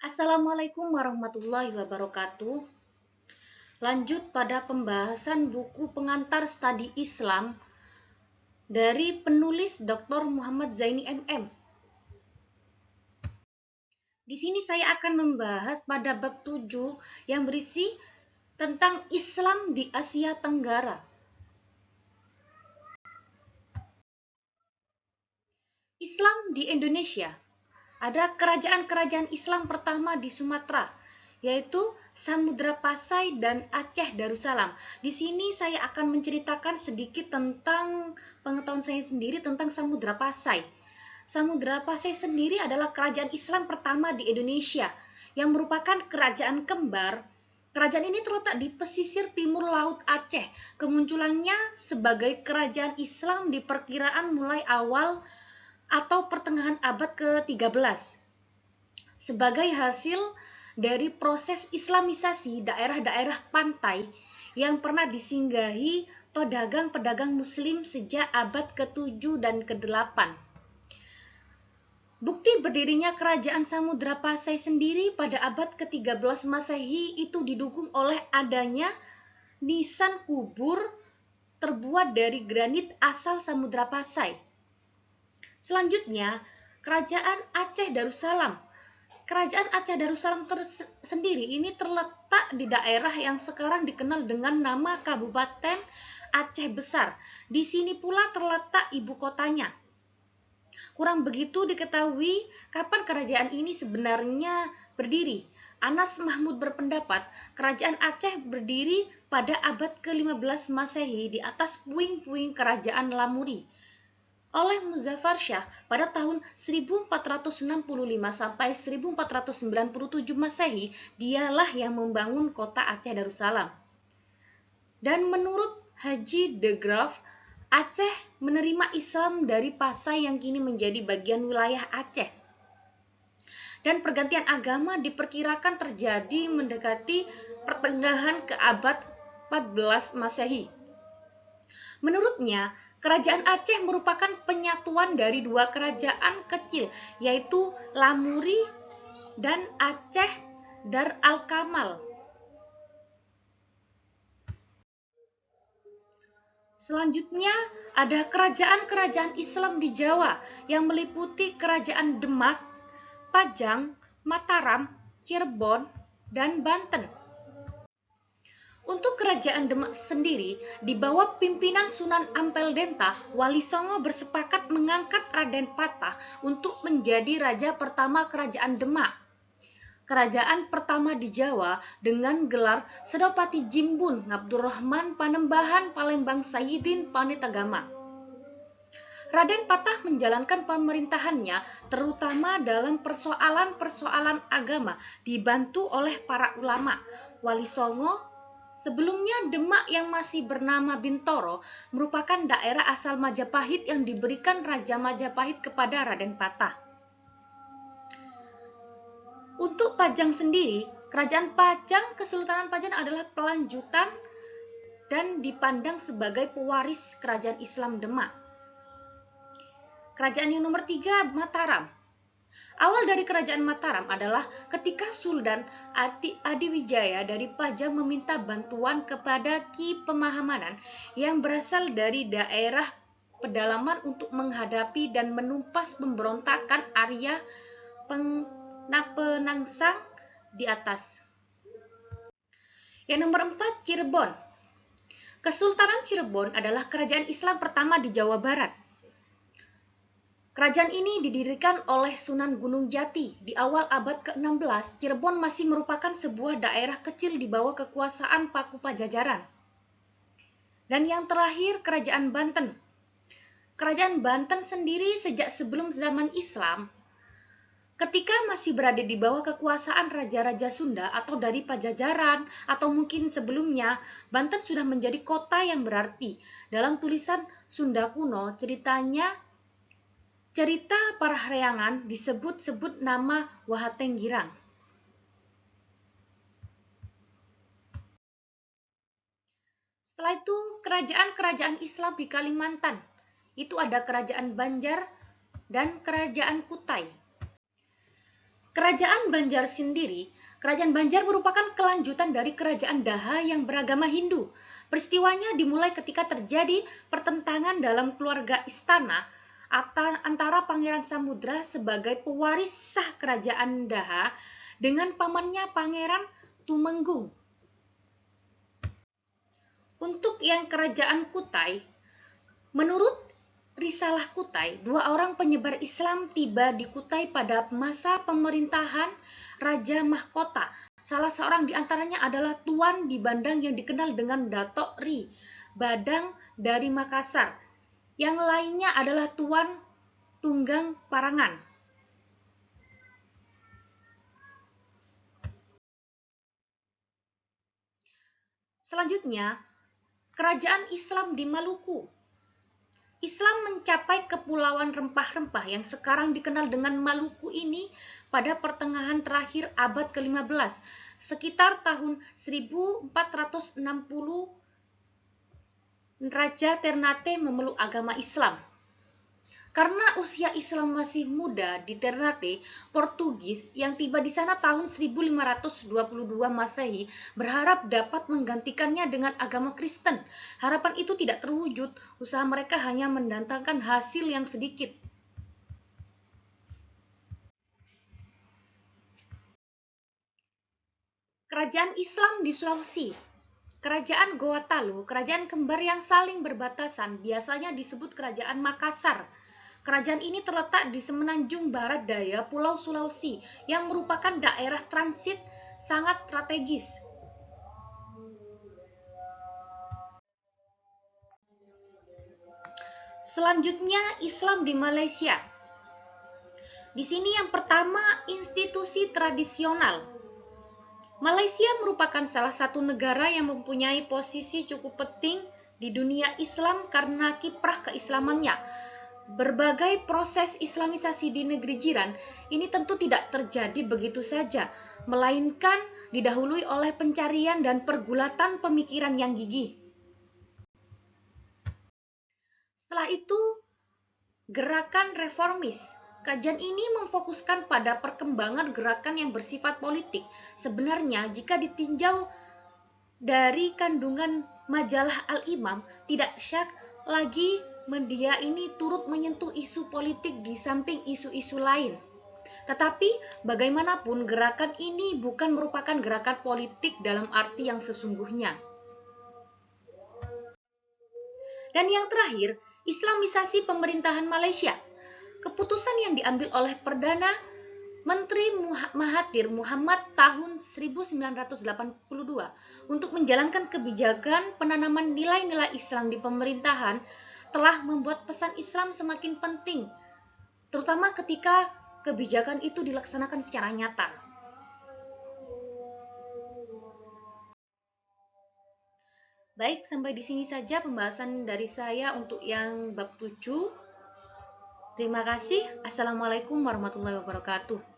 Assalamualaikum warahmatullahi wabarakatuh. Lanjut pada pembahasan buku pengantar studi Islam dari penulis Dr. Muhammad Zaini MM. Di sini saya akan membahas pada bab 7 yang berisi tentang Islam di Asia Tenggara. Islam di Indonesia. Ada kerajaan-kerajaan Islam pertama di Sumatera, yaitu Samudra Pasai dan Aceh Darussalam. Di sini saya akan menceritakan sedikit tentang pengetahuan saya sendiri tentang Samudra Pasai. Samudra Pasai sendiri adalah kerajaan Islam pertama di Indonesia, yang merupakan kerajaan kembar. Kerajaan ini terletak di pesisir timur Laut Aceh. Kemunculannya sebagai kerajaan Islam diperkirakan mulai awal atau pertengahan abad ke-13 sebagai hasil dari proses islamisasi daerah-daerah pantai yang pernah disinggahi pedagang-pedagang muslim sejak abad ke-7 dan ke-8. Bukti berdirinya kerajaan Samudra Pasai sendiri pada abad ke-13 Masehi itu didukung oleh adanya nisan kubur terbuat dari granit asal Samudra Pasai. Selanjutnya, Kerajaan Aceh Darussalam. Kerajaan Aceh Darussalam sendiri ini terletak di daerah yang sekarang dikenal dengan nama Kabupaten Aceh Besar. Di sini pula terletak ibu kotanya. Kurang begitu diketahui kapan kerajaan ini sebenarnya berdiri. Anas Mahmud berpendapat kerajaan Aceh berdiri pada abad ke-15 Masehi di atas puing-puing kerajaan Lamuri oleh Muzaffar Shah pada tahun 1465 sampai 1497 Masehi. Dialah yang membangun kota Aceh Darussalam. Dan menurut Haji de Graaf, Aceh menerima Islam dari Pasai yang kini menjadi bagian wilayah Aceh. Dan pergantian agama diperkirakan terjadi mendekati pertengahan ke abad 14 Masehi. Menurutnya, Kerajaan Aceh merupakan penyatuan dari dua kerajaan kecil, yaitu Lamuri dan Aceh Dar al-Kamal. Selanjutnya, ada kerajaan-kerajaan Islam di Jawa yang meliputi Kerajaan Demak, Pajang, Mataram, Cirebon, dan Banten. Untuk Kerajaan Demak sendiri, di bawah pimpinan Sunan Ampel Denta, Wali Songo bersepakat mengangkat Raden Patah untuk menjadi raja pertama Kerajaan Demak. Kerajaan pertama di Jawa dengan gelar Sedopati Jimbun Ngabdurrahman Panembahan Palembang Sayyidin Panitagama. Raden Patah menjalankan pemerintahannya terutama dalam persoalan-persoalan agama, dibantu oleh para ulama. Wali Songo, sebelumnya Demak yang masih bernama Bintoro, merupakan daerah asal Majapahit yang diberikan Raja Majapahit kepada Raden Patah. Untuk Pajang sendiri, Kerajaan Pajang, Kesultanan Pajang adalah pelanjutan dan dipandang sebagai pewaris Kerajaan Islam Demak. Kerajaan yang nomor 3, Mataram. Awal dari Kerajaan Mataram adalah ketika Sultan Adiwijaya dari Pajang meminta bantuan kepada Ki Pemahamanan yang berasal dari daerah pedalaman untuk menghadapi dan menumpas pemberontakan Arya Penangsang di atas. Yang nomor 4, Cirebon. Kesultanan Cirebon adalah kerajaan Islam pertama di Jawa Barat. Kerajaan ini didirikan oleh Sunan Gunung Jati. Di awal abad ke-16, Cirebon masih merupakan sebuah daerah kecil di bawah kekuasaan Paku Pajajaran. Dan yang terakhir, Kerajaan Banten. Kerajaan Banten sendiri sejak sebelum zaman Islam, ketika masih berada di bawah kekuasaan Raja-Raja Sunda atau dari Pajajaran atau mungkin sebelumnya, Banten sudah menjadi kota yang berarti. Dalam tulisan Sunda kuno, cerita Parahyangan disebut-sebut nama Wahatenggirang. Setelah itu, kerajaan-kerajaan Islam di Kalimantan. Itu ada Kerajaan Banjar dan Kerajaan Kutai. Kerajaan Banjar sendiri, Kerajaan Banjar merupakan kelanjutan dari Kerajaan Daha yang beragama Hindu. Peristiwanya dimulai ketika terjadi pertentangan dalam keluarga istana antara Pangeran Samudra sebagai pewaris sah Kerajaan Daha dengan pamannya Pangeran Tumenggung. Untuk yang Kerajaan Kutai, menurut Risalah Kutai, 2 orang penyebar Islam tiba di Kutai pada masa pemerintahan Raja Mahkota. Salah seorang di antaranya adalah Tuan di Bandang yang dikenal dengan Datok Ri Badang dari Makassar. Yang lainnya adalah Tuan Tunggang Parangan. Selanjutnya, Kerajaan Islam di Maluku. Islam mencapai kepulauan rempah-rempah yang sekarang dikenal dengan Maluku ini pada pertengahan terakhir abad ke-15, sekitar tahun 1460 Raja Ternate memeluk agama Islam. Karena usia Islam masih muda di Ternate, Portugis yang tiba di sana tahun 1522 Masehi berharap dapat menggantikannya dengan agama Kristen. Harapan itu tidak terwujud, usaha mereka hanya mendatangkan hasil yang sedikit. Kerajaan Islam di Sulawesi. Kerajaan Goa Talu, kerajaan kembar yang saling berbatasan, biasanya disebut Kerajaan Makassar. Kerajaan ini terletak di semenanjung barat daya Pulau Sulawesi yang merupakan daerah transit sangat strategis. Selanjutnya, Islam di Malaysia. Di sini yang pertama, institusi tradisional. Malaysia merupakan salah satu negara yang mempunyai posisi cukup penting di dunia Islam karena kiprah keislamannya. Berbagai proses islamisasi di negeri jiran ini tentu tidak terjadi begitu saja, melainkan didahului oleh pencarian dan pergulatan pemikiran yang gigih. Setelah itu, gerakan reformis. Kajian ini memfokuskan pada perkembangan gerakan yang bersifat politik. Sebenarnya, jika ditinjau dari kandungan majalah Al-Imam, tidak syak lagi media ini turut menyentuh isu politik di samping isu-isu lain. Tetapi bagaimanapun gerakan ini bukan merupakan gerakan politik dalam arti yang sesungguhnya. Dan yang terakhir, Islamisasi pemerintahan Malaysia. Keputusan yang diambil oleh Perdana Menteri Mahathir Muhammad tahun 1982 untuk menjalankan kebijakan penanaman nilai-nilai Islam di pemerintahan telah membuat pesan Islam semakin penting, terutama ketika kebijakan itu dilaksanakan secara nyata. Baik, sampai di sini saja pembahasan dari saya untuk yang bab 7. Terima kasih. Assalamualaikum warahmatullahi wabarakatuh.